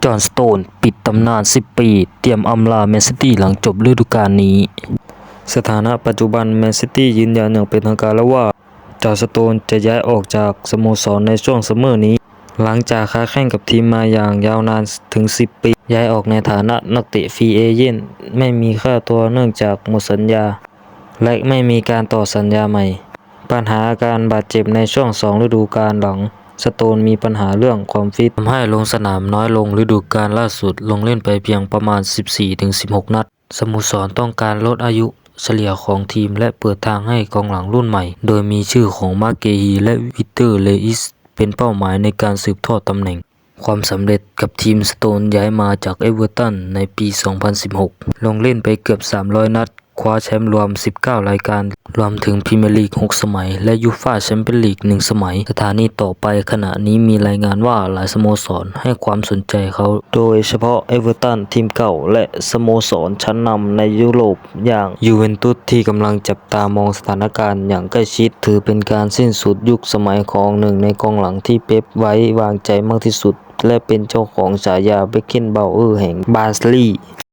จอห์น สโตนส์ปิดตำนาน 10 ปี เตรียมอำลาแมนซิตี้หลังจบฤดูกาลนี้ สถานะปัจจุบันแมนซิตี้ยืนยันอย่างเป็นทางการแล้วว่า จอห์น สโตนส์จะย้ายออกจากสโมสรในช่วงซัมเมอร์นี้ หลังจากค้าแข่งกับทีมมาอย่างยาวนานถึง 10 ปี ย้ายออกในฐานะนักเตะฟรีเอเจนต์ไม่มีค่าตัวเนื่องจากหมดสัญญา และไม่มีการต่อสัญญาใหม่ ปัญหาการบาดเจ็บในช่วง2ฤดูกาลหลัง สโตนมีปัญหาเรื่องความฟิตทำให้ลงสนามน้อยลงฤดูกาลล่าสุดลงเล่นไปเพียงประมาณ 14-16 นัด สโมสรต้องการลดอายุเฉลี่ยของทีมและเปิดทางให้กองหลังรุ่นใหม่ โดยมีชื่อของมาร์ค เกฮีและวิกเตอร์ เลอิสเป็นเป้าหมายในการสืบทอดตำแหน่ง ความสำเร็จกับทีมสโตนย้ายมาจากเอเวอร์ตันในปี 2016 ลงเล่นไปเกือบ 300 นัด คว้าแชมป์รวม 19 รายการ รวมถึงพรีเมียร์ลีก 6 สมัย และยูฟ่าแชมเปี้ยนลีก 1 สมัย สถานีต่อไปขณะนี้มีรายงานว่าหลายสโมสรให้ความสนใจเขา โดยเฉพาะเอเวอร์ตันทีมเก่าและสโมสรชั้นนำในยุโรปอย่างยูเวนตุสที่กำลังจับตามองสถานการณ์อย่างใกล้ชิด ถือเป็นการสิ้นสุดยุคสมัยของหนึ่งในกองหลังที่เป๊ปไว้วางใจมากที่สุด และเป็นเจ้าของฉายาเบคเคนบาวเออร์แห่งบาร์นส์ลีย์